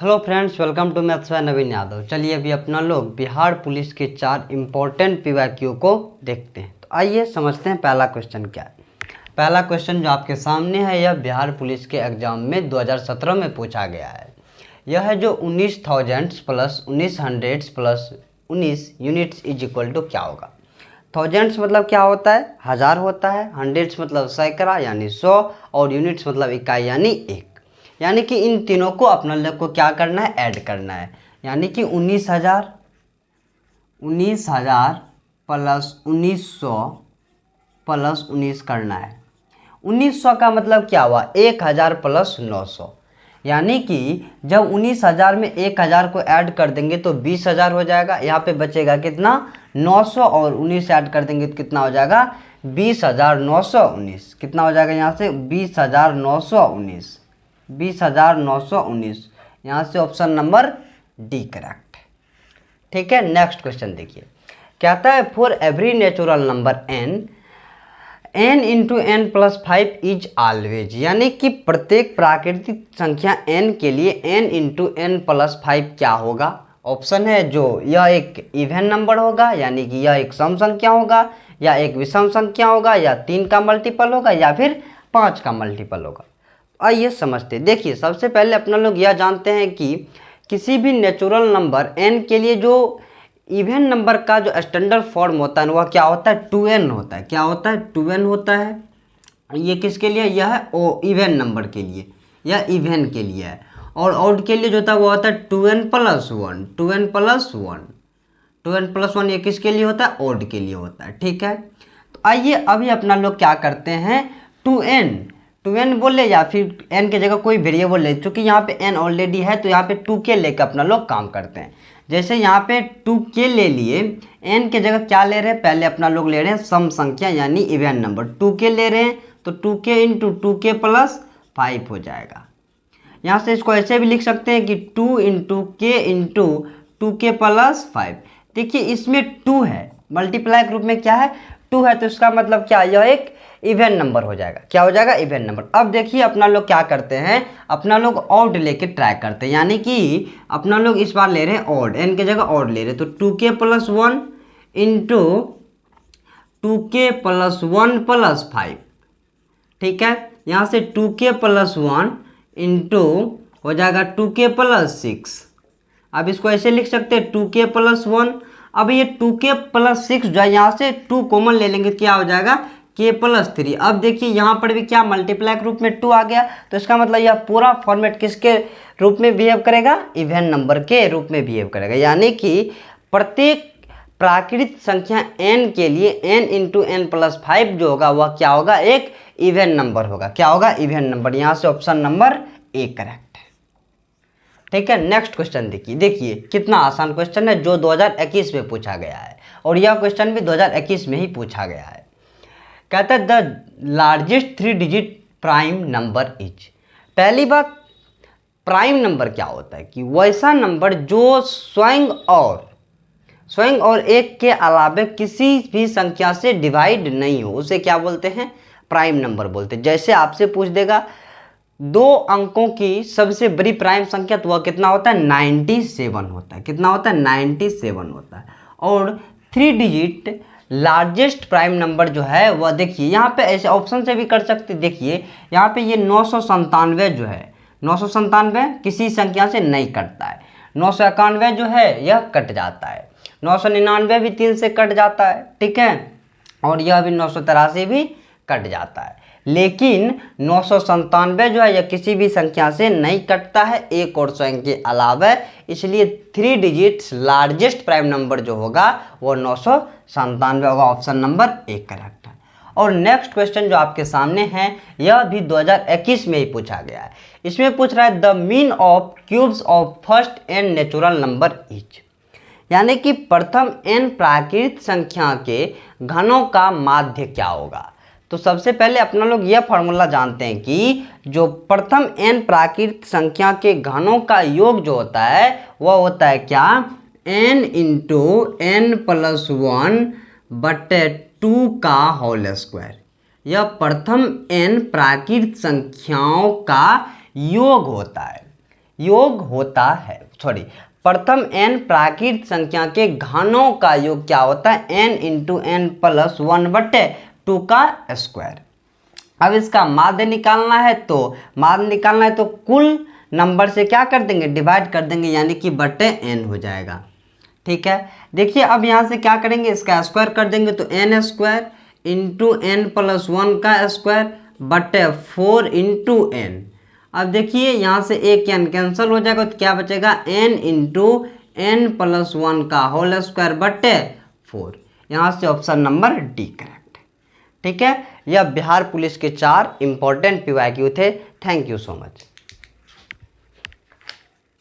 Hello friends, welcome to maths by Naveen Yadav. चलिए अभी अपना लोग बिहार पुलिस के 4 इम्पोर्टेंट पीवाईक्यू को देखते हैं। तो आइए समझते हैं पहला क्वेश्चन क्या है। पहला क्वेश्चन जो आपके सामने है यह बिहार पुलिस के एग्जाम में 2017 में पूछा गया है। यह है जो 19,000 plus 1900 plus 19 units is equal to क्या होगा। थाउजेंड्स मतलब क्या होता है, हज़ार होता है। हंड्रेड्स मतलब सैकड़ा यानी 100, और यूनिट्स मतलब इकाई यानी एक। यानी कि इन तीनों को अपना लोग को क्या करना है, ऐड करना है। यानी कि 19,000 प्लस 1900 प्लस 19 करना है। 1900 का मतलब क्या हुआ, 1000 प्लस 900। यानी कि जब 19,000 में 1000 को ऐड कर देंगे तो 20,000 हो जाएगा। यहाँ पे बचेगा कितना, 900, और 19 ऐड कर देंगे तो कितना हो जाएगा, 20,919। कितना हो जाएगा यहाँ से, 20,919। 20,919। यहाँ से ऑप्शन नंबर डी करेक्ट। ठीक है, नेक्स्ट क्वेश्चन देखिए। कहता है for every natural number n into n plus 5 is always. यानी कि प्रत्येक प्राकृतिक संख्या n के लिए n इंटू एन प्लस 5 क्या होगा। ऑप्शन है जो यह एक इवन नंबर होगा, यानी कि यह एक सम संख्या होगा, या एक विषम संख्या होगा, या 3 का मल्टीपल होगा, या फिर 5 का मल्टीपल होगा। आइए समझते हैं। देखिए सबसे पहले अपना लोग यह जानते हैं कि किसी भी नेचुरल नंबर n के लिए जो इवन नंबर का जो स्टैंडर्ड फॉर्म होता है वह क्या होता है, 2n होता है। क्या होता है, 2n होता है। ये किसके लिए, यह इवन नंबर के लिए, यह इवन के लिए है। और ऑड के लिए जो होता है वो होता है 2n plus 1। 2n plus 1, 2n plus 1 ये किसके लिए होता है, ऑड के लिए होता है। ठीक है, तो आइए अभी अपना लोग क्या करते हैं, 2n बोले या फिर n की जगह कोई वेरिएबल ले। चूँकि यहाँ पे n ऑलरेडी है तो यहाँ पे 2k लेकर अपना लोग काम करते हैं। जैसे यहाँ पे 2k ले लिए, n की जगह क्या ले रहे हैं, पहले अपना लोग ले रहे हैं सम संख्या यानी इवन नंबर। 2k ले रहे हैं तो 2k इंटू 2k प्लस 5 हो जाएगा। यहाँ से इसको ऐसे भी लिख सकते हैं कि 2 इंटू के इंटू 2k प्लस 5। देखिए इसमें 2 है, मल्टीप्लाई के रूप में क्या है, 2 है, तो इसका मतलब क्या, यह एक इवन नंबर हो जाएगा। क्या हो जाएगा, इवन नंबर। अब देखिए अपना लोग क्या करते हैं, अपना लोग ऑड लेके ट्राई करते हैं। यानी कि अपना लोग इस बार ले रहे हैं ऑड, n की जगह ऑड ले रहे हैं। तो 2k plus 1 into 2k plus 1 plus 5। ठीक है, यहाँ से 2k प्लस 1 इंटू हो जाएगा 2k प्लस 6। अब इसको ऐसे लिख सकते हैं 2k प्लस 1। अब ये 2k प्लस 6 जो है यहाँ से 2 कॉमन ले लेंगे, क्या हो जाएगा, k प्लस 3। अब देखिए यहाँ पर भी क्या मल्टीप्लाई के रूप में 2 आ गया, तो इसका मतलब यह पूरा फॉर्मेट किसके रूप में बिहेव करेगा, इवन नंबर के रूप में बिहेव करेगा। यानी कि प्रत्येक प्राकृतिक संख्या n के लिए n इंटू एन प्लस 5 जो होगा वह क्या होगा, एक इवन नंबर होगा। क्या होगा, इवन नंबर। यहाँ से ऑप्शन नंबर ए करेक्ट है। ठीक है, नेक्स्ट क्वेश्चन देखिए कितना आसान क्वेश्चन है जो 2021 में पूछा गया है, और यह क्वेश्चन भी 2021 में ही पूछा गया है। कहता है the largest 3 digit prime number is. पहली बात, प्राइम नंबर क्या होता है कि वैसा नंबर जो स्वयं और एक के अलावे किसी भी संख्या से डिवाइड नहीं हो, उसे क्या बोलते हैं, प्राइम नंबर बोलते हैं। जैसे आपसे पूछ देगा 2 अंकों की सबसे बड़ी प्राइम संख्या, तो वह कितना होता है, 97 होता है। कितना होता है, 97 होता है। और 3 डिजिट लार्जेस्ट प्राइम नंबर जो है वह देखिए यहाँ पे ऐसे ऑप्शन से भी कर सकते। देखिए यहाँ पे ये 997 जो है, 997 किसी संख्या से नहीं कटता है। 991 जो है यह कट जाता है। 999 भी 3 से कट जाता है। ठीक है, और यह भी 983 भी कट जाता है। लेकिन 997 जो है यह किसी भी संख्या से नहीं कटता है, एक और स्वयं के अलावा। इसलिए 3 डिजिट्स लार्जेस्ट प्राइम नंबर जो होगा वो 997 होगा। ऑप्शन नंबर ए करेक्ट है। और नेक्स्ट क्वेश्चन जो आपके सामने है यह भी 2021 में ही पूछा गया है। इसमें पूछ रहा है the mean of cubes of first n natural number is. यानी कि प्रथम n प्राकृतिक संख्या के घनों का माध्य क्या होगा। तो सबसे पहले अपना लोग यह फॉर्मूला जानते हैं कि जो प्रथम n प्राकृतिक संख्या के घनों का योग जो होता है वह होता है क्या, n इंटू एन प्लस 1 बटे 2 का होल स्क्वायर। यह प्रथम n प्राकृतिक संख्याओं का योग होता है। योग होता है, सॉरी, प्रथम n प्राकृत संख्या के घनों का योग क्या होता है, n इंटू एन प्लस 1/2 का स्क्वायर। अब इसका माध्य निकालना है, तो माध्य निकालना है तो कुल नंबर से क्या कर देंगे, डिवाइड कर देंगे, यानी कि बटे n हो जाएगा। ठीक है, देखिए अब यहाँ से क्या करेंगे, इसका स्क्वायर कर देंगे तो n square into n plus 1 का स्क्वायर बटे 4 इंटू एन। अब देखिए यहाँ से एक n कैंसिल हो जाएगा तो क्या बचेगा, n इंटू एन प्लस 1 का होल स्क्वायर बटे 4। यहाँ से ऑप्शन नंबर डी करेक्ट। ठीक है, यह बिहार पुलिस के 4 इंपॉर्टेंट PYQ थे। Thank you so much.